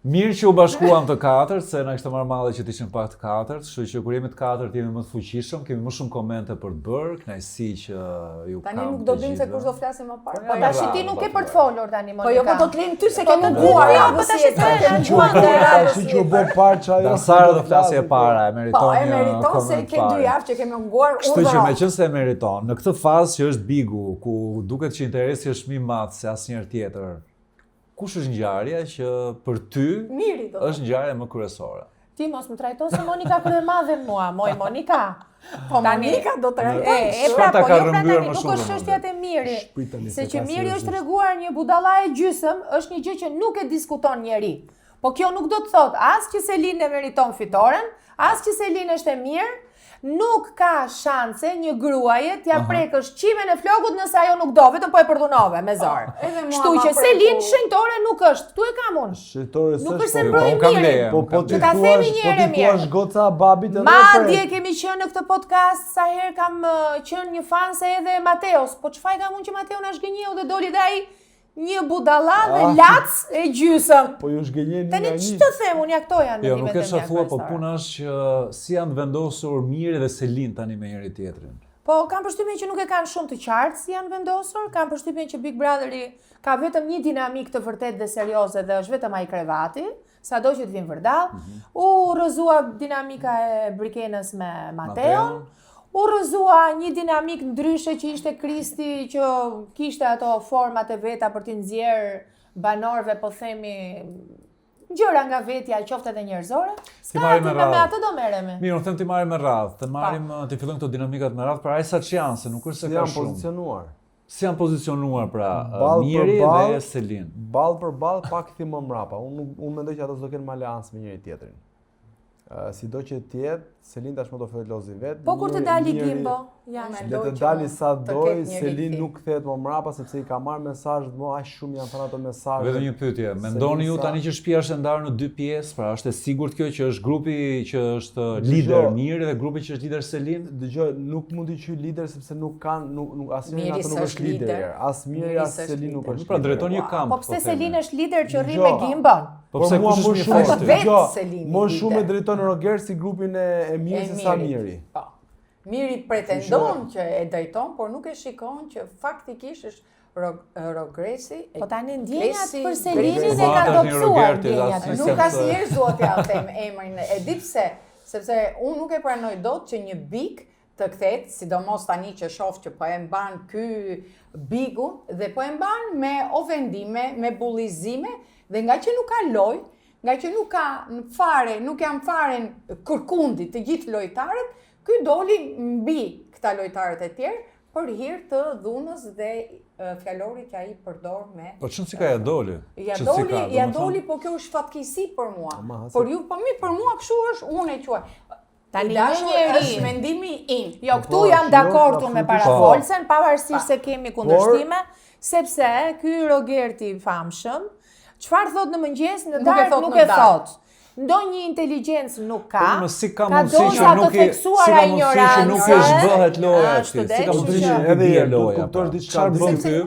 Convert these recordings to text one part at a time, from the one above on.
Mirë që u bashkuam të katërt, se na kishte marrë malli që të ishim pak të katërt, kështu që kur jemi të katërt jemi më të fuqishëm, kemi më shumë komente për të bërë, kënaqësi që ju kam. Tani nuk do dim se kush do flasim më parë. Po tash ti nuk e për të folur tani Monika. Po jo, po do të lejm ty se ke munguar. Po tash Tash që u bë parë çajo. Sara do flasë e para, e meriton. Po e meriton se ke 2 javë që kemi munguar. Kështu që meqense e meriton, në këtë fazë që është Bigu, ku duket që interesi është më i madh se asnjëherë tjetër. Kush është ngjarja që për ty është ngjarja më kryesore? Ti mos më trajto se Monika kur e madhe mua, Monika. Po Monika do të E pra, po jo pra tani nuk është çështja e Miri. Se që Miri është treguar një budalla e gjysëm, është një gjë që nuk e diskuton njeri. Po kjo nuk do të thotë as që Selin e meriton fitoren, as që Selin është e mirë. Nuk ka shanse një gruaje t'ja prekësh qimen e flokut nëse ajo nuk do, vetëm po e përdhunove me zor. Kështu që Selin shenjtore nuk është, tu e kam unë. Nuk është se mbroj Mirin. Po ti thua goca babit edhe madje kemi qenë në këtë podcast sa herë kam qenë një fan se edhe Mateos, po çfarë kam unë që Mateo na zgënjeu dhe doli dhe ai një budalla dhe lac e gjysëm. Po ju zgënjeni tani ç'të them unë, ja këto janë jo, nuk është thua, po puna është që si janë vendosur Miri dhe Selin tani me njëri tjetrin. Po kam përshtypjen që nuk e kanë shumë të qartë si janë vendosur, kam përshtypjen që Big Brotheri ka vetëm një dinamik të vërtet dhe serioze dhe është vetëm ai krevati, sado që të vinë vërdall. U rrëzua dinamika e Brikenës me Mateon. U rrëzua një dinamik ndryshe që ishte Kristi që kishte ato format e veta për t'i nxjerrë banorëve, po themi, gjëra nga vetja, qoftë edhe njerëzore. Ti marrim me radhë. Me atë do merremi. Mirë, unë them ti marrim me radhë, të fillojmë këto dinamikat me radhë, për aq sa janë, se nuk është se ka shumë. Si janë pozicionuar pra Miri dhe Selin? Ball për ball, pak thim më mrapa. Unë mendoj që ata do kenë aleancë me njëri tjetrin. Sido që tjetë, Selin tashmë do felozi vetë. Po kur të dali Gimbo? Le të dali sa doj, Selin nuk kthehet më mrapa sepse i ka marrë mesazhet më aq shumë janë thënë ato mesazhe. Vetëm një pyetje, mendoni ju tani që shtëpia është ndarë në 2 pjesë, pra është e sigurt kjo që është grupi që është lider Miri dhe grupi që është lider Selin? Dëgjoj, nuk mund të quaj lider sepse nuk kanë asnjëri nga ato nuk është lider. As Miri as Selin nuk është. Pra drejton një kamp. Po pse Selin është lider që rri me Gimbon? Po pse kush është më fortë? Më shumë e drejton Roger si grupin e Miri se sa Miri. Po. Miri pretendon që e drejton, por nuk e shikon që faktikisht është Rogresi. Po tani ndjenjat për Selinin e kanë dobësuar ndjenjat. Nuk asnjëherë zotja them emrin. E di pse, sepse unë nuk e pranoj dot që një big të kthehet, sidomos tani që shoh që po e mban ky bigun dhe po e mban me ofendime, me bullizime dhe nga që nuk ka lojë, nga që nuk ka fare, nuk janë fare kërkundit të gjithë lojtarët, ky doli mbi këta lojtarët e tjerë për hir të dhunës dhe fjalorit që ai përdor me. Po çon si ka ja doli? Ja doli, po kjo është fatkeqësi për mua. Por ju po mirë për mua kështu është, unë e quaj. Tani është mendimi im. Jo, këtu jam dakord me parafolsen, pavarësisht se kemi kundërshtime, sepse ky Rogerti i famshëm, çfarë thot në mëngjes, në darkë nuk e thot. Ndonjë inteligjencë nuk ka. Ka mundësi që nuk e zhbëhet loja. Si ka mundësi që edhe bie loja. Kuptosh diçka bën ty?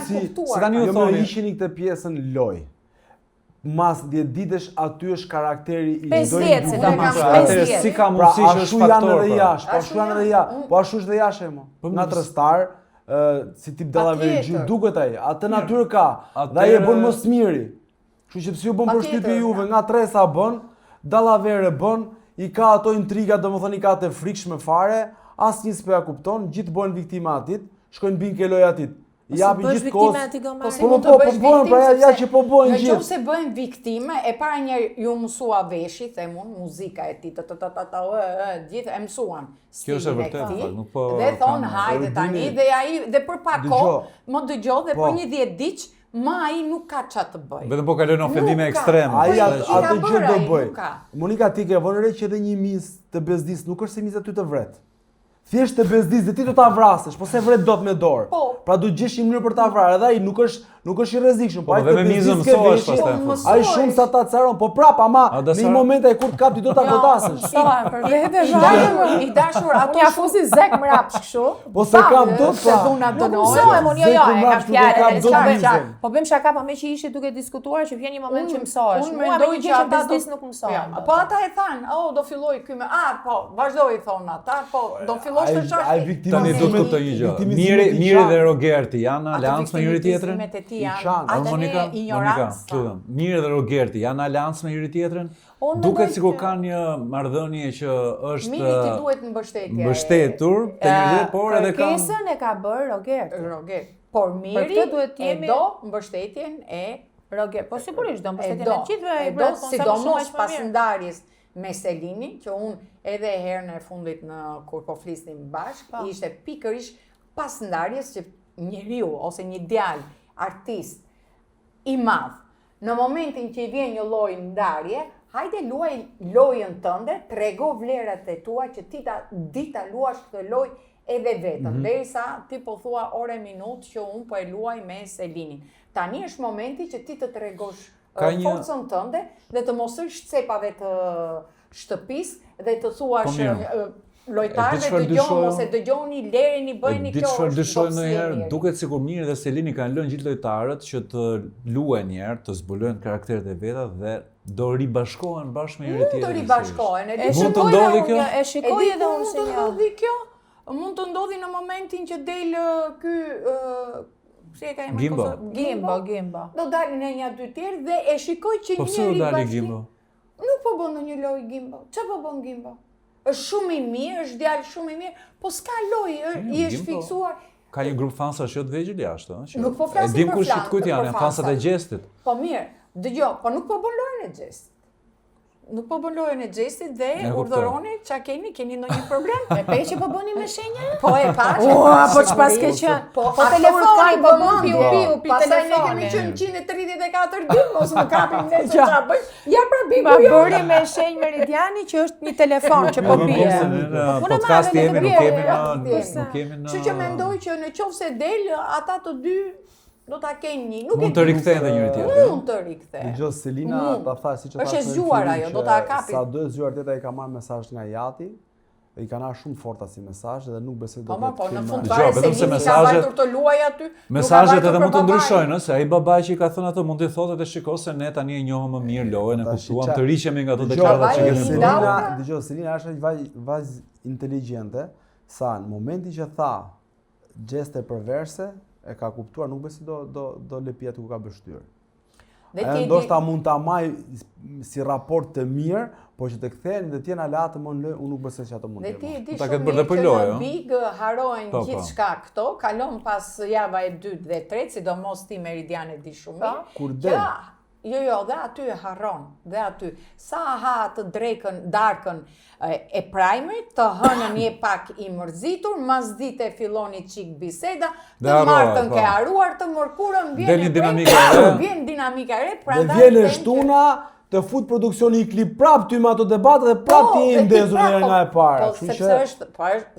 Se tani ju thoni ishini këtë pjesën loj. Mas 10 ditësh aty është karakteri i ndonjë. Si ka mundësi që është faktor. Po ashtu janë edhe jashtë. Po ashtu është edhe jashtë mo. Nga trestar, si tip dallaveri duket ai. Atë natyrë ka. Dhe ai e bën më smiri. Kështu që pse ju bën përshtypje juve nga tresa bën, dallavere bën, i ka ato intriga, domethënë i ka të frikshme fare, asnjë s'po ja kupton, gjithë bëhen viktima atit, shkojnë bin ke loja atit. I japin gjithë kohë. Po ja që po bëjnë gjithë. Nëse bëhen viktime, e para njerë ju mësua veshi, them unë, muzika e tij, gjithë e mësuan. Kjo është e vërtetë, nuk po. Dhe thon hajde tani dhe ai dhe për pak kohë më dëgjoj dhe për një 10 ditë ma ai nuk ka çfarë të bëj. Vetëm po kalon ofendime ekstreme. Ai atë gjë do bëj. Monika ti ke vënë re që edhe një mis të bezdis nuk është se mis aty të vret. Thjesht të bezdis dhe ti do ta vrasësh, po se vret dot me dorë. Pra do gjesh një mënyrë për ta vrarë, edhe ai nuk nuk është i rrezikshëm, po ai të mizën mësohesh pastaj. Ai shumë sa ta caron, po prap ama në një moment ai kur të kap ti do ta godasësh. Për vete I dashur ato ja fusi zek më rapsh kështu. Po se kam dot se dhuna dënohen. Unë jo, e kam fjalën. Po bëjmë shaka pa me që ishte duke diskutuar që vjen një moment që mësohesh. Unë mendoj që ata nuk mësohen. Po ata e thanë, do filloj ky me po vazhdoi thon ata, po do fillosh të shohësh. Tani do të kuptoj një gjë. Miri dhe Rogerti janë aleancë me njëri tjetrin? Monika, Miri dhe Rogerti janë aleancë me njëri tjetrin? Duket sikur kanë një marrëdhënie që është Miri ti duhet mbështetur te njëri, por edhe kanë kërkesën e ka bërë Rogert. Por Miri do mbështetjen e Rogert. Po sigurisht do mbështetjen e gjithëve. Do sidomos pas ndarjes me Selinin, që unë edhe herën e fundit kur po flisnim bashkë, ishte pikërisht pas ndarjes që njeriu ose një djalë artist i madh, në momentin që i vjen një lloj ndarje, hajde luaj lojën tënde, trego vlerat e tua që ti ta luash këtë lojë edhe vetëm, derisa ti po thua ore minutë që unë po e luaj me Selinin. Tani është momenti që ti të tregosh forcën tënde dhe të mos ësh cepave të shtëpisë dhe të thuash lojtarëve dëgjoni ose dëgjoni, lereni, bëjeni kjo. Çfarë dyshoj ndonjëherë, duket sikur Miri dhe Selini kanë lënë gjithë lojtarët që të luajnë një herë, të zbulojnë karakteret e veta dhe do ribashkohen bashkë me njëri tjetrin. Do ribashkohen. Mund të ndodhi kjo? E shikoj edhe unë se ndodhi kjo. Mund të ndodhi në momentin që del ky si e ka emrin? Gimbo. Do dalin në një dy tjerë dhe e shikoj që po pse do dali Gimbo? Nuk po bën ndonjë lojë Gimbo. Çfarë po bën Gimbo? Është shumë i mirë, është djalë shumë i mirë, po s'ka lojë, i është fiksuar. Ka një grup fansash jo të vegjël jashtë, ëh. Nuk po flasim për fansat. Kujt janë fansat e Gjestit. Po mirë, dëgjoj, po nuk po bën lojën e Gjestit. Nuk po bën lojën e Gjestit dhe urdhëroni ç'a keni ndonjë problem? E peqë po bëni me shenja? Po e paç. Po ç'pas ke qenë? Po telefoni po bën piu pi pastaj ne kemi qenë 134 ditë, mos më kapim ne se ç'a bëj. Ja pra bigu jo. Ma bëri me shenjë Meridiani që është një telefon që po bie. Podcast jemi, nuk kemi në. Kështu që mendoj që nëse del ata të dy do ta kenë një. Nuk mund të rikthehen te njëri tjetri. Mund të rikthehen. Dëgjoj Selina ta tha siç e tha. Është e zgjuar ajo, do ta kapi. Sa do e zgjuar teta i ka marrë mesazh nga Jati. I kanë ardhur shumë forta si mesazh dhe nuk besoj do të. Po në fund fare Selina ka vajtur të luaj aty. Mesazhet edhe mund të ndryshojnë, se ai babai që i ka thënë ato mund të thotë të shikoj se ne tani e njohëm më mirë lojën, e kuptuam, të riqemi nga ato deklaratat që kemi Selina. Dëgjoj Selina është një vajzë inteligjente, sa në momentin që tha gjeste perverse e ka kuptuar, nuk besi do lepi aty ku ka bështyr. Ndoshta mund ta maj si raport të mirë, po që të kthehen dhe të jenë alatë më në unë nuk besoj që ato mund të jenë. Dhe ti di shumë që në Big harojnë gjithçka këto, kalon pas java e dytë dhe tretë, sidomos ti Meridiane di shumë. Kur del. Jo, dhe aty e harron, dhe aty. Sa ha të darkën e primer, të hënën je pak i mërzitur, mas dite filloni qik biseda, të martën ke haruar, të mërkurën vjen dinamika e re, dhe vjen e shtuna, të fut produksioni i klip prap ty me ato debatet dhe prap ti e ndezur nga e para. Po, sepse është,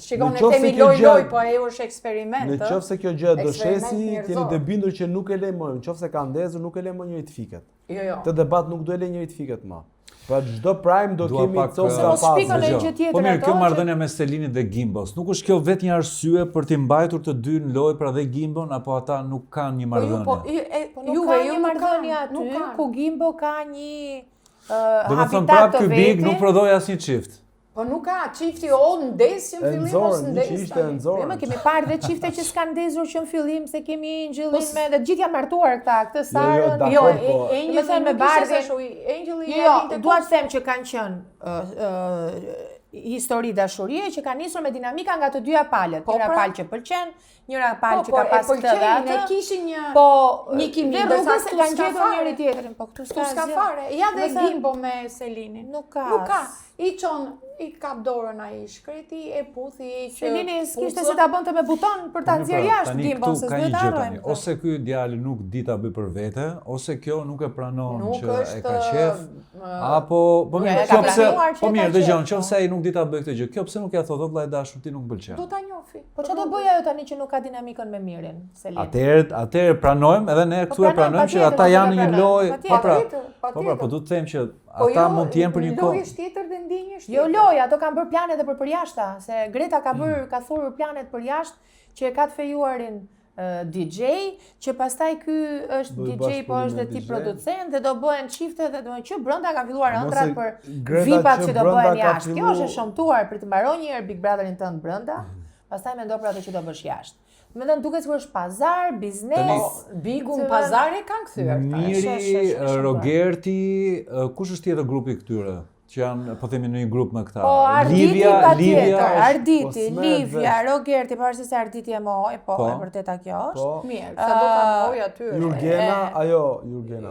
shikon e temi loj, po ajo është eksperiment. Në qoftë se kjo gjë do shesi, t'jeni të bindur që nuk e le më, në qoftë se ka ndezur, nuk e le më njëri të fiket. Jo. Të debat nuk do e le njëri të fiket më. Pra çdo prime do kemi copë ka pasur. Po mirë, kjo marrëdhënia me Selinit dhe Gimbos, nuk është kjo vetë një arsye për t'i mbajtur të dy në lojë pra dhe Gimbon, apo ata nuk kanë një marrëdhënie? Nuk ka një marrëdhënie aty, ku Gimbo ka një do të thënë prapë ky Big nuk prodhoi asnjë çift. Po nuk ka çifti o ndesin fillim ose ndesin. Ne kemi parë dhe çifte që s'kan ndezur që në fillim se kemi Angelin me dhe gjithë janë martuar këta, këtë Sarën. Jo, Angelin me Bardhin. Angelin. Jo, dua të them që kanë qenë histori dashurie që ka nisur me dinamika nga të dyja palët. Njëra palë që pëlqen, njëra palë që ka pas këtë dhe atë. Ne kishin një kimi, ndërsa se kanë gjetur njëri tjetrin, po këtu s'ka fare. Ja dhe Gimbo me Selinin. Nuk ka. I kap dorën ai shkreti e puthi që Selini kishte se ta bënte me buton për ta nxjerr jashtë Gimbon se s'duhet harrojmë. Ose ky djalë nuk di ta bëj për vete, ose kjo nuk e pranon që e ka qef. Apo, po mirë, kjo pse, po mirë, dëgjon, nëse ai nuk di ta bëj këtë gjë, kjo pse nuk ja thotë vllai dashur ti nuk pëlqen? Do ta njofi. Po çfarë do bëj ajo tani që nuk ka dinamikën me Mirin, Selin? Atëherë pranojmë, edhe ne këtu e pranojmë që ata janë një lojë, po du të them që ata mund të jenë për një kohë. Lojë tjetër dhe ndjenjë tjetër. Jo lojë, ato kanë bërë plane edhe për përjashta, se Greta ka thurur planet përjashtë që e ka të fejuarin DJ, që pastaj ky është DJ, po është dhe tip producent dhe do bëhen çifte dhe do që brenda kanë filluar ëndrat për VIP-at që do bëhen jashtë. Kjo është e shëmtuar për të mbaron një herë Big Brotherin tënd brenda, pastaj mendo për ato që do bësh jashtë. Mendon duket sikur është pazar, biznes, Bigu në pazar e kanë kthyer. Miri, Rogerti, kush është tjetër grupi këtyre? Që janë, po themi në një grup me këta. Po, Arditi patjetër, Arditi, Livia, Rogerti, pavarësisht se Arditi e mohoi, po, e vërteta kjo është. Mirë, sa do ta mohoj aty. Jurgena, Jurgena.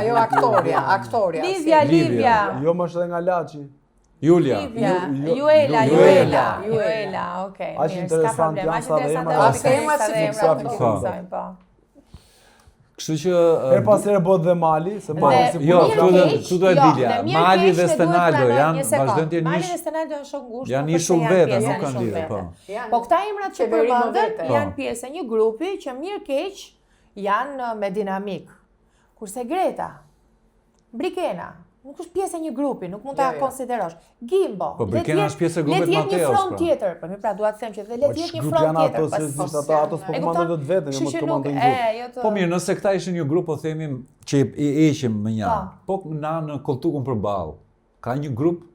Ajo aktoria. Livia. Jo më është edhe nga Laçi. Julia. Juela, okay. Aq interesant janë sa dhe emra. Kështu që her pas here bëhet dhe Mali, se Mali jo, këtu do e dilja. Mali dhe Stenaldo janë vazhdojnë të jenë Mali dhe Stenaldo janë shok ngushtë. Janë një shumë vetë, nuk kanë lidhje, po. Po këta emrat që përmendet janë pjesë e një grupi që mirë keq janë me dinamik. Kurse Greta, Brikena, nuk është pjesë e një grupi, nuk mund ta konsiderosh. Gimbo, po Brikena është pjesë e grupit Mateos. Le të jetë një front tjetër, po më pra dua të them që le të jetë një front tjetër. Ato s'po komandojnë të vetën, jo më komandojnë grupin. Po mirë, nëse këta ishin një grup, po themi që i heqim më një. Po në Koltukun përballë. Ka një grup.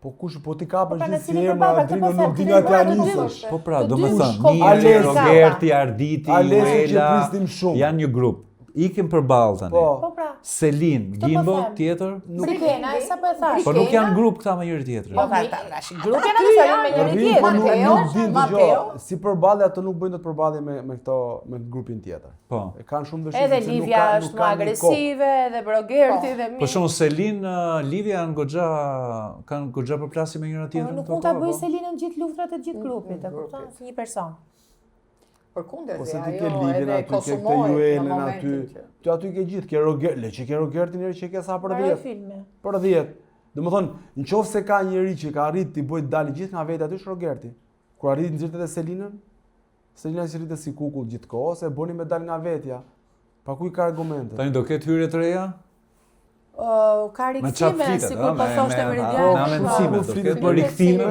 Po kush po ti kapësh gjithë firma, Adrino nuk di nga ti nisësh. Po pra, domethënë, Miri, Rogerti, Arditi, Juela janë një grup. Ikim përballë tani. Po pra. Selin, Gimbo, tjetër. Brikena, sa po e thash. Po nuk janë grup këta me njëri tjetrin. Po tash, grupi janë se janë me njëri tjetrin. Mateo, si përballë ato nuk bëjnë dot përballje me këto me grupin tjetër. Po. E kanë shumë dëshirë. Edhe Livia është më agresive, edhe Rogerti dhe Për shembull Selin, Livia kanë goxha përplasje me njëra tjetrën. Nuk mund ta bëj Selinën gjithë luftrat e gjithë grupit, e kupton, si një person. Përkundërzi, ajo edhe konsumoi në momentin aty. Ti aty ke gjithë, ke Rogerti, që ke Rogertin njëri që ke sa për 10. Për 10. Domethënë, nëse ka njëri që ka arrit të bëjë dalë gjithë nga vetë aty është Rogerti. Kur arrit nxirtet edhe Selinën, Selina si rritet si kukull gjithkohë, se bëni me dal nga vetja. Pa ku i ka argumente. Tani do ketë hyrje të reja? Ka rikthime, sikur po thoshte Meridian. Po rikthime,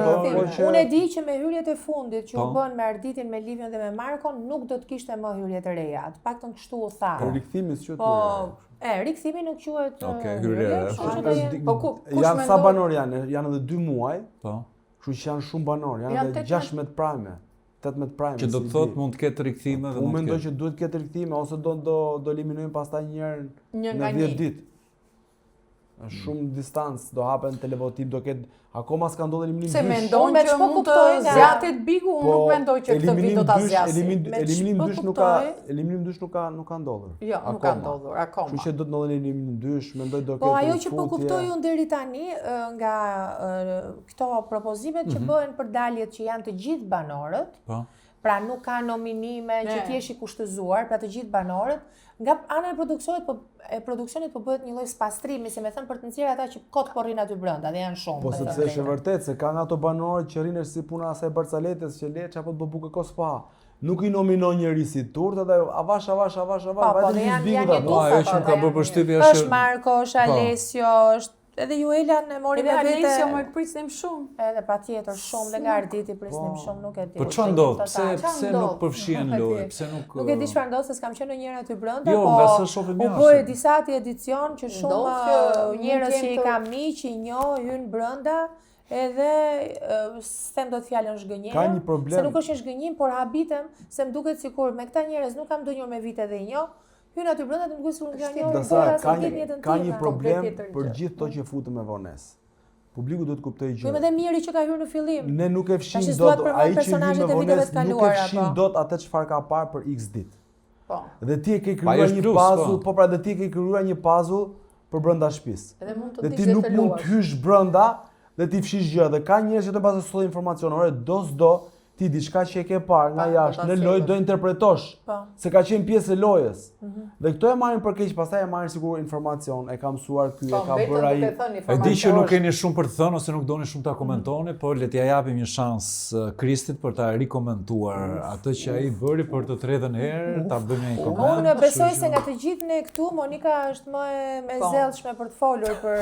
Unë e di që me hyrjet e fundit që u bën me Arditin, me Livion dhe me Markon, nuk do të kishte më hyrje të reja. Të paktën kështu u tha. Po rikthimi s'quhet. Po, rikthimi nuk quhet. Okej, hyrje. Po kush janë sa banor janë? Janë edhe 2 muaj. Po. Kështu që janë shumë banor, janë edhe 16 prime. 18 prime. Që do të thotë mund të ketë rikthime dhe unë mendoj që duhet të ketë rikthime ose do eliminojmë pastaj një herë në 10 ditë. Është shumë distancë, do hapen televotim, do ketë akoma s'ka ndodhur eliminim dysh. Se mendon që mund të zgjatet Bigu, unë nuk mendoj që këtë vit do ta zgjasë. Eliminim dysh nuk ka ndodhur. Jo, nuk ka ndodhur akoma. Kështu që do të ndodhë eliminim dysh, mendoj do ketë. Po ajo që po kuptoj unë deri tani nga këto propozimet që bëhen për daljet që janë të gjithë banorët. Po. Pra nuk ka nominime që ti jesh i kushtëzuar, pra të gjithë banorët, nga ana e produksionit po bëhet një lloj spastrimi, si më thën për të nxjerrë ata që kot po rrin aty brenda dhe janë shumë. Po sepse është vërtet se ka nga ato banorët që rrinë si puna e asaj Barcaletës që Leç apo të bubukë Kospa. Nuk i nominon njëri si turtë dhe avash. Po janë ajo që ka bërë përshtypje është Marko, është Alessio, është edhe Juela ne mori me vete. Alessio më prisnim shumë. Edhe patjetër shumë dhe nga Arditi prisnim shumë, nuk e di. Po çfarë ndodh? Pse nuk përfshihen lojë? Pse nuk Nuk e di çfarë ndodh, se s'kam qenë ndonjëherë aty brenda, jo, nga sa shohim jashtë. U bëi disa edicion që shumë njerëz që i kam miq, i njoh, hyn brenda. Edhe s'tem dot fjalën zhgënjim. Ka një problem. Se nuk është një zhgënjim, por habitem se më duket sikur me këta njerëz nuk kam ndonjëherë me vite dhe i njoh. Hyn aty brenda të më duket sikur nga njohur. Ka një problem për gjithë to që futëm me vonesë. Publiku duhet të kuptojë gjë. Vetëm edhe Miri që ka hyrë në fillim. Ne nuk e fshim dot ai që hyn me vonesë, nuk e fshim dot atë çfarë ka parë për X ditë. Po. Dhe ti e ke krijuar një puzzle, po pra dhe ti e ke krijuar një puzzle për brenda shtëpisë. Dhe ti nuk mund të hysh brenda dhe ti fshish gjë. Dhe ka njerëz që të bazojnë sot informacion, ore do s'do, ti diçka që e ke parë nga jashtë në lojë do interpretosh, se ka qenë pjesë e lojës. Dhe këto e marrin për keq, pastaj e marrin sikur informacion, e ka mësuar ky, e ka bërë ai. E di që nuk keni shumë për të thënë ose nuk doni shumë ta komentoni, por le t'ja japim një shans Kristit për ta rikomentuar atë që ai bëri për të tredhën herë, ta bëjmë një koment. Unë besoj se nga të gjithë ne këtu Monika është më e zellshme për të folur për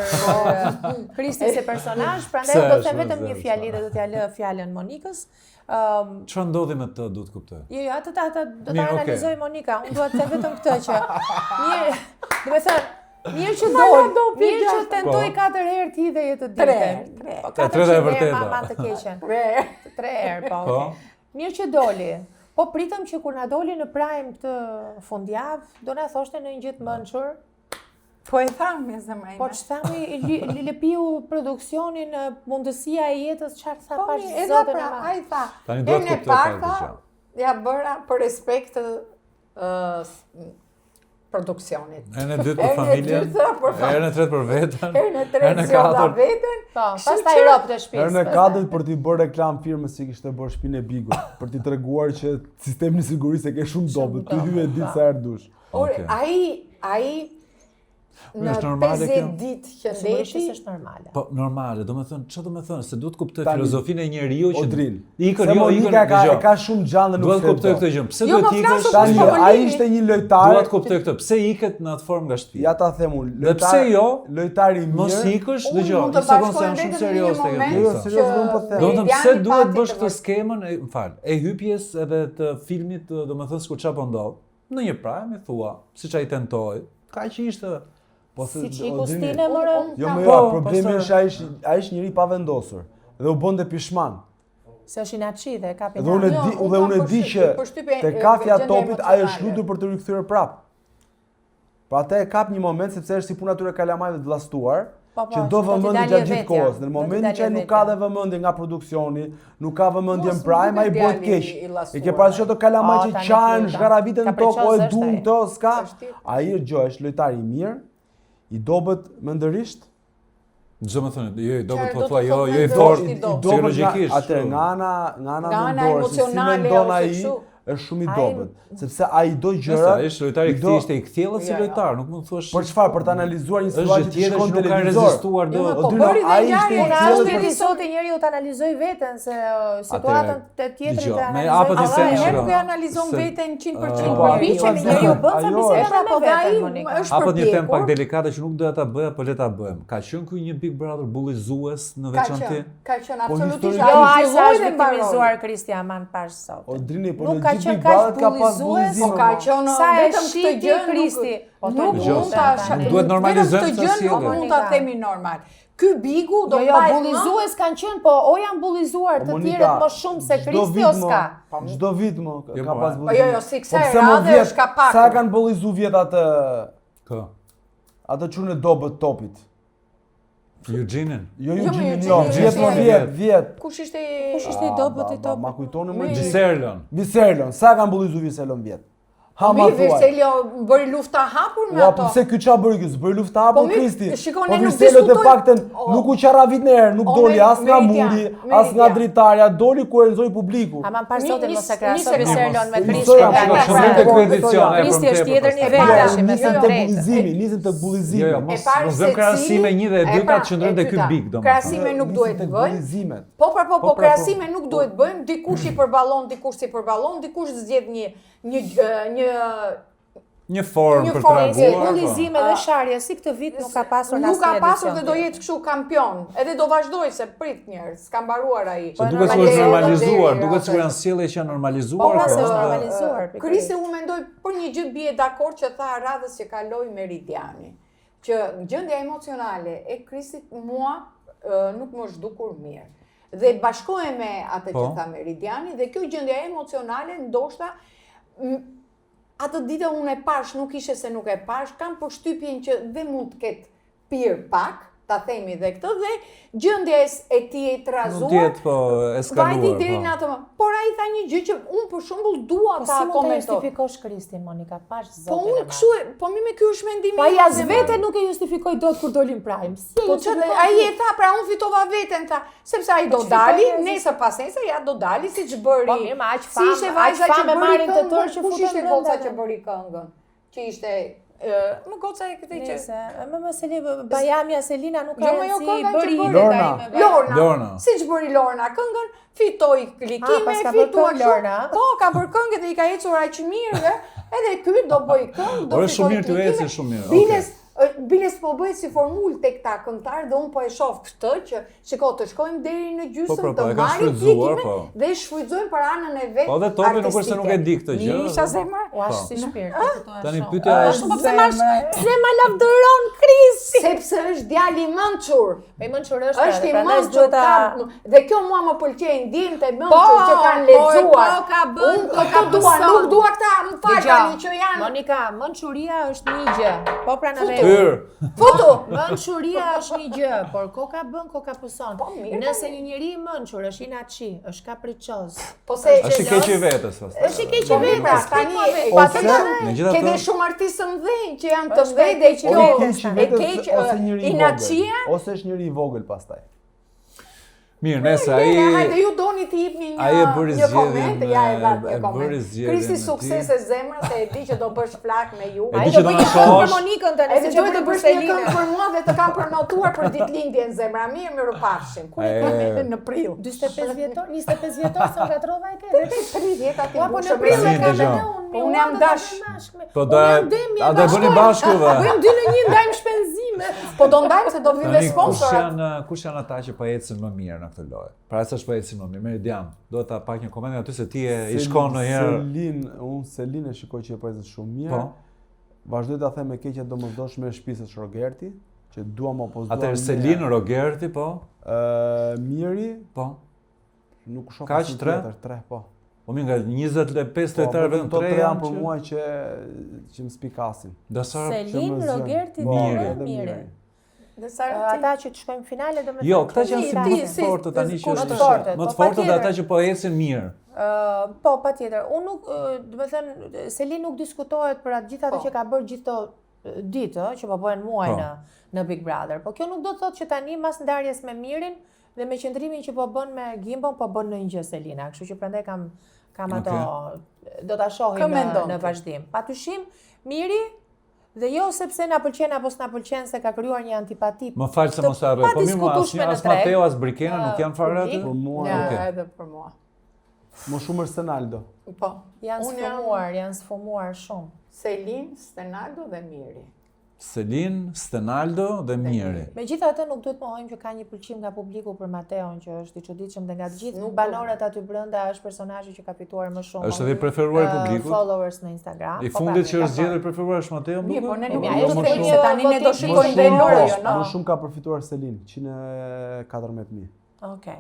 Kristin si personazh, prandaj do të them vetëm një fjali dhe do t'ja lë fjalën Monikës. Çfarë ndodhi me të, du të kuptoj? Jo, atë do ta analizoj Monika. Unë dua të them vetëm këtë që mirë, do të thënë, mirë që mirë që tentoj 4 herë ti dhe jetë të ditën. 3 e vërtetë. Ma të keqen. 3 herë, po. Mirë që doli. Po pritëm që kur na doli në Prime këtë fundjavë, do na thoshte në një gjë të mençur. Po e thamë me zemrën. Po ç'thami Lipiu produksionin, mundësia e jetës, çfarë tha pash zotën e zotën madh. Ai tha. Tani duhet të kuptoj pak të gjë. Ja bëra për respekt të produksionit. Herën e dytë për familjen, herën e tretë për veten, herën e tretë zgjodha veten. Po, pastaj rop të shtëpisë. Herën e katërt për t'i bërë reklam firmës si kishte bërë shtëpinë e Bigut, për t'i treguar që sistemi i sigurisë e ke shumë dobët, ti hyje ditë sa herë dush. Ai në 50 ditë që ndeti është normale. Po normale, domethënë, çfarë domethënë, se duhet të kuptoj filozofinë e njeriu që ikën ka shumë gjallë në duhet të kuptoj këtë gjë. Pse duhet të ikësh tani? Ai ishte një lojtar. Duhet të kuptoj këtë. Pse iket në atë formë nga shtëpia? Ja ta them unë. Dhe pse jo? Lojtari mirë. Mos ikësh, dëgjoj, një sekondë jam shumë serioz tek kjo. Jo, serioz nuk po them. Domethënë pse duhet bësh këtë skemën, m'fal, e hypjes edhe të filmit, domethënë sikur çfarë po ndodh. Në një Prime i thua, siç ai tentoi, kaq ishte. Si që i Kustine mërë? Jo, problemi është ai është njëri pa vendosur dhe u bënde pishman. Se është inatçi dhe ka Dhe unë e di që te kafja topit ai është lutur për të rikthyer prap. Pra atë e kap një moment sepse është si puna atyre kalamajve të vllastuar, që do vëmendje gjatë gjithë kohës. Në momentin që nuk ka dhe vëmendje nga produksioni, nuk ka vëmendje në Prime, ai bëhet keq. E ke parasysh ato kalamaj që qahen, zgaraviten në tokë, o e duan këto, s'ka. Ai është lojtar i mirë. I dobët mëndërisht? Çdo më thonë, jo i dobët po thua, jo i fortë psikologjikisht. Atë nga ana emocionale është shumë i dobët, sepse ai do gjëra. Ai është lojtar i thjeshtë, i kthjellët si lojtar, nuk mund të thuash. Për çfarë? Për të analizuar një situatë që shkon në televizor. Rezistuar do. Ai ishte i thjellët. Ai sot njeriu të analizoj veten se situatën te tjetrit të analizoj. Herë ku analizon veten 100%. Po biçim njeriu bën sa bisedë me veten. Apo një temë pak delikate që nuk doja ta bëja, po le ta bëjmë. Ka qenë ky një Big Brother bullizues në veçantë? Ka qenë absolutisht. Jo, ai sa është viktimizuar Kristian Man pash sot. Odrini, po në Big Brother ka pas bullizim. Ka qenë vetëm këtë gjë Kristi. Nuk mund ta duhet normalizojmë këtë sjellje. Nuk mund ta themi normal. Ky Bigu do jo bullizues kanë qenë, po o janë bullizuar të tjerët më shumë se Kristi o s'ka. Çdo vit më ka pas bullizim. Jo, si kësaj radhe është ka pak. Sa kanë bullizuar vjet atë? Kë? Atë çunë dobët topit. Eugene-in? Jo Eugene-in, jo, vjet. Kush ishte i dobët i top? Ma kujtoni më Viserlon. Sa kanë bullizuar Viserlon vjet? Viserlio bëri lufta hapur me ato. Po pse ky çfarë bëri ky? Bëri lufta hapur Kristi. Shikoni, nuk Viserlio të paktën nuk u qarravit në herë, nuk doli as nga muri, as nga dritarja, doli ku e nxoi publiku. Ama pas sotin mos e krahasoj Viserlon me Kristin. Kristi është tjetër nivel me të drejtë. Nisën të bullizimi. Jo, mos vëm krahasime 1 dhe 2 ka qëndron te ky Big domosdoshmë. Krahasime nuk duhet të bëjmë. Po, krahasime nuk duhet bëjmë. Dikush i përballon, dikush si përballon, dikush zgjedh një formë për treguar. Bullizime dhe sharje, si këtë vit nuk ka pasur asnjë edicion. Nuk ka pasur dhe do jetë kështu kampion. Edhe do vazhdoj se prit njerëz, s'ka mbaruar ai. Duket se është normalizuar, duket se janë sjellje që janë normalizuar. Po, është normalizuar. Kristi u mendoj për një gjë bie dakord që tha radhës që kaloi Meridiani, që gjendja emocionale e Kristit mua nuk më është dukur mirë. Dhe bashkohem me atë që tha Meridiani dhe kjo gjendja emocionale ndoshta atë ditë unë e pash, nuk ishe se nuk e pash, kam përshtypjen që dhe mund të ketë pirë pak, ta themi dhe këtë, dhe gjendja e tij e trazuar. Mund tjetë po eskaluar. Vajti deri në atë. Por ai tha një gjë që unë për shembull dua ta komentoj. Po si mund të justifikosh Kristin, Monika, pash zotin. Po unë kështu, po mi me ky është mendimi. Po ai as vete nuk e justifikoi dot kur doli në Prime. Po ai e tha, pra unë fitova veten, tha, sepse ai do dali, nesër pas nesër ja do dali siç bëri. Po mirë, ma aq famë marrin të tërë që kush ishte goca që bëri këngën? Që ishte më goca e këtej që më Seli Bajamia Selina nuk ka bëri Lorna. Siç bëri Lorna këngën, fitoi klikime, fituar Lorna. Po, ka bërë këngë dhe i ka ecur aq mirë dhe edhe ky do bëj këngë, do fitoj. Shumë mirë të ecë, shumë mirë. Bines po bëhet si formul tek ta këngëtar dhe unë po e shoh këtë që shiko të shkojmë deri në gjysmë të marrim klikime dhe shfrytëzojmë për anën e vet. Po dhe topi nuk është se nuk e di këtë gjë. Isha zemër. U as si shpirt. Tani pyetja është pse ma lavdëron Krisi? Sepse është djali i mençur. Me mençur është i mençur dhe kjo mua më pëlqen, ndjen te mençur që kanë lexuar. Po ka bën, nuk dua këta, më fal tani që janë. Monika, mençuria është një gjë. Po pra na Foto! Mençuria është një gjë, por koka bën, koka pëson. Nëse një njeri i mençur është inaçi, është kapriçoz. Është i keq i vetes pastaj. Është i keq i vetes. Tani ke dhe shumë artistë të mëdhenj që janë të mëdhenj dhe që e keq inaçia ose është njëri i vogël pastaj. Mirë, nëse ai hajde ju doni të jepni një koment, ja e dha një koment. Krisi sukses e zemrës, se e di që do bësh flak me ju. Ai do bëj për Monikën tani, se duhet të bësh një këngë për mua dhe të kam përnotuar për ditëlindjen zemra. Mirë pafshim. Ku e kemi në prill? 45 vjetor, 25 vjetor sa gatrova e ke. 30 aty. Po në prill e kam edhe unë. Unë jam dash. Po do bëni bashkë va. Bëjmë 2 në 1, ndajmë shpenzime. Po do ndajmë se do vinë dhe sponsorat. Kush janë ata që po ecën më mirë në këtë lojë? Para se shpo ecën më mirë. Meridian, do ta pak një koment aty se ti i shkon ndonjëherë. Selin e shikoj që po ecën shumë mirë. Vazhdoj ta them me keqja domosdoshme e shtëpisë së Rogerti, që duam apo s'duam. Atëherë Selin, Rogerti, po. Miri, po. Nuk shoh kaq 3, po. Po mirë, nga 25 lojtarë vetëm 3 janë për mua që më spikasin. Selin, Rogerti, Miri. Ata që të shkojmë finale do më jo, këta që janë si më të fortë tani që është më të fortë dhe ata që po ecin mirë. Po, patjetër. Unë nuk, do të thënë, Selin nuk diskutohet për atë gjithë ato që ka bërë gjithë to ditë, që po bëhen muaj në Big Brother. Po kjo nuk do të thotë që tani mas ndarjes me Mirin dhe me qëndrimin që po bën me Gimbon, po bën në një gjë Selina. Kështu që prandaj kam ato do ta shohim në vazhdim. Patyshim, Miri dhe jo sepse na pëlqen apo s'na pëlqen se ka krijuar një antipati. Më fal se mos harroj, po mirë, as Mateo as Brikena nuk janë fare aty. Për mua, edhe për mua. Më shumë Stenaldo. Po, janë sfumuar shumë. Selin, Stenaldo dhe Miri. Selin, Stenaldo dhe Miri. Megjithatë nuk duhet mohojmë që ka një pëlqim nga publiku për Mateon, që është i çuditshëm dhe nga të gjithë banorët aty brenda është personazhi që ka fituar më shumë. Është edhe i preferuar i publikut. Followers në Instagram. I fundit që është zgjedhur i preferuar është Mateo. Mirë, po ne nuk e se tani ne do shikojmë dhe lojën, Më shumë ka përfituar Selin, 114.000. Okej.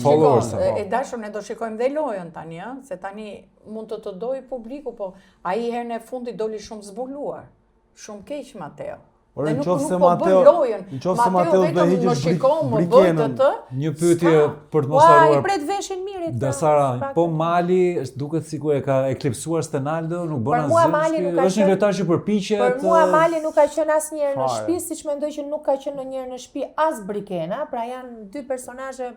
Followers. E dashur ne do shikojmë dhe lojën tani, se tani mund të dojë publiku, po ai herën e fundit doli shumë zbuluar. Shumë keq Mateo. Por në qoftë se Mateo do heqësh Brikenën. Një pyetje për të mos harruar. Ai pret veshin Mirit. Dasara, po Mali duket sikur e ka eklipsuar Stenaldo, nuk bën asgjë. Është një lojtar që përpiqet. Për mua Mali nuk ka qenë asnjëherë në shtëpi, siç mendoj që nuk ka qenë ndonjëherë në shtëpi as Brikena, pra janë dy personazhe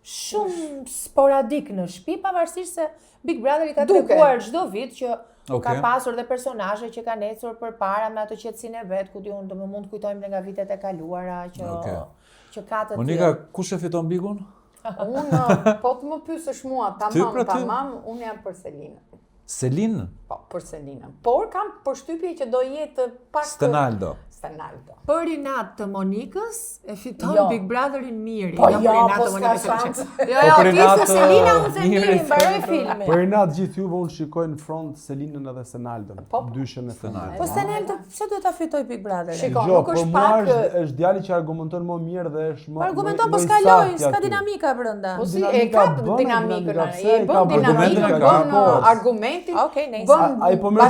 shumë sporadik në shtëpi, pavarësisht se Big Brother i ka treguar çdo vit që ka pasur dhe personazhe që kanë ecur përpara me ato qetësinë e vet, ku diun, do më mund të kujtojmë dhe nga vitet e kaluara që ka të tjerë. Monika, kush e fiton Bigun? Unë, po të më pyesësh mua, tamam, unë jam për Selinën. Selin? Po, për Selinën. Por kam përshtypje që do jetë pak Stenaldo. Për inat të Monikës e fiton Big Brotherin Miri. Po s'ka shans. Për inat të Selina unë se Miri mbaroi filmin. Për inat gjithë juve unë shikoj në front Selinën edhe Stenaldon. Dyshën e Stenaldon. Po Stenaldo pse duhet ta fitoj Big Brotherin? Shiko, nuk është pak është djali që argumenton më mirë dhe është më argumenton po s'ka lojë, s'ka dinamika brenda. Po si e ka dinamikën, e bën dinamikën, bën argumentin. Okej, nice. Ai po më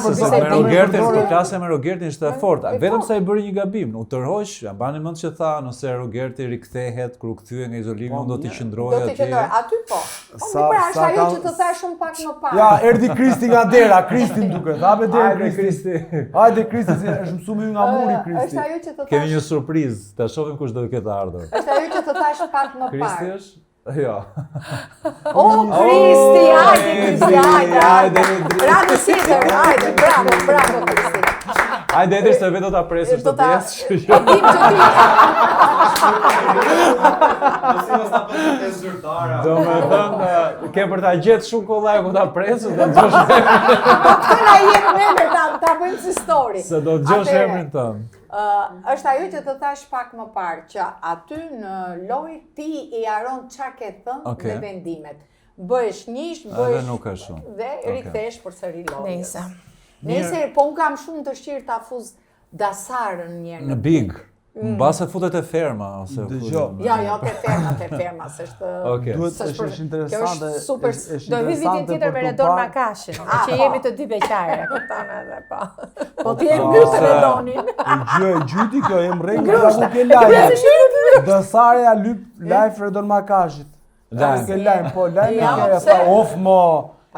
Rogertin, po klasja me Rogertin ishte fortë. Vetëm sa i bëri bëri një gabim, u tërhoq, ja bani mend që tha, nëse Rogerti rikthehet, kur u kthye nga izolimi, unë do t'i qëndroj atje. Aty po. Është ajo që të thash shumë pak më parë. Ja, erdhi Kristi nga dera, Kristi më duket. Hape deri Kristi. Hajde Kristi, është mësuar nga muri Kristi. Është ajo që të thash. Kemi një surprizë, ta shohim kush do të ketë ardhur. Është ajo që të thash pak më parë. Kristi është? Jo. O, Kristi, hajde Kristi, hajde. Bravo Sider, hajde, bravo Kristi. Hajde Edri, se vetë do ta presësh të pjesë. Dim që ti. Do me thënë, ke për ta gjetë shumë kollaj ku ta presësh, do të gjosh Këna jenë me ta bëjmë si story. se do të gjosh emrin tënd. Është ajo që të thash pak më parë, që aty në lojë ti i haron çka ke thënë dhe vendimet. Bëhesh njësh, Edhe nuk është shumë. dhe rikthesh përsëri lojës. Nejse. Po unë kam shumë dëshirë ta fuz Dasarën njërë. Në Big. Mbase futet e ferma ose Dëgjoj. Jo, te ferma, s'është. Okej. Duhet është interesante. Kjo është super. Do hy vitin tjetër me Redon Makashin, që jemi të dy beqare, kupton edhe po. Po ti e mbyll të Redonin. Gjyti kjo e mrejnë nga ku ke lajmë. Dësarja lyp live Redon Makashit. Ke lajmë, po lajmë ke tha of mo.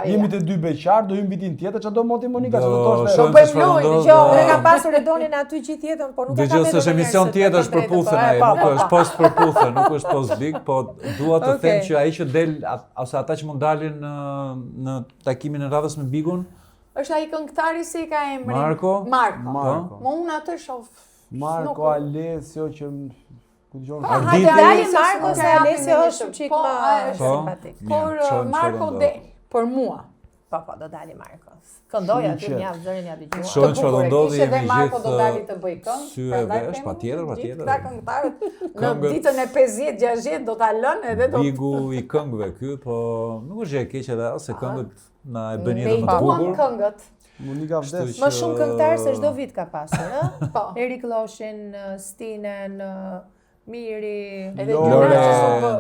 Jemi të dy beqar, do hymë vitin tjetër, çfarë do moti Monika, çfarë do thoshte? Do bëjmë lojë, Dgjoj, ne kam pasur Redonin aty gjithë jetën, po nuk e kam. Dëgjoj, s'është emision tjetër, është përputhen ai, nuk është post përputhen, nuk është post Big, po dua të them që ai që del ose ata që mund dalin në takimin e radhës me Bigun, është ai këngëtari si ka emrin? Marko. Mo unë atë shoh. Marko Alessio që ku dëgjon? Dali Marko se Alessio është çik më simpatik. Por Marko për mua. Po, do dali Marko. Këndoja aty një javë zërin ja dëgjuar. shohim çfarë do ndodhi, jemi Dhe Marko do dali gjithë të bëj këngë. sy e vesh, patjetër. Këta këngëtarët në ditën e 50-60 do ta lënë edhe do. Bigu i këngëve ky, po nuk është gjë e keqe edhe ose këngët na e bën Ne jetën i më të duam bukur. këngët. Monika vdes. Më shumë këngëtarë se çdo vit ka pasur, ë? Po. Erik Loshin, Stinen, Miri,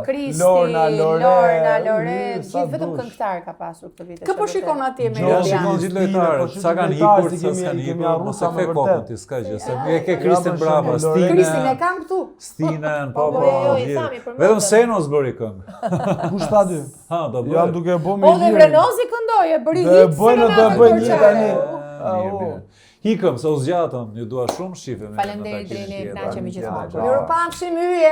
Kristi, Lorna, Lore, gjithë vetëm këngëtar ka pasur këtë vit. Kë po shikon atje me Jo, shikon gjithë lojtarët, sa kanë hikur, sa s'kanë hikur, mos e fe kokën ti, s'ka gjë, se e ke Kristin brava, Kristin e kam këtu. Stinen, po, i thami për vetëm Senos bëri këngë. Kush tha dy? Ha, do bëj. Jam duke bë me Po dhe Vrenozi këndoi, e bëri hit. Do bëj një tani. Mirë. Hikëm, se u zgjatëm, ju dua shumë, shifemi. Faleminderit Drini, kënaqemi gjithmonë. Mirupafshim hyje.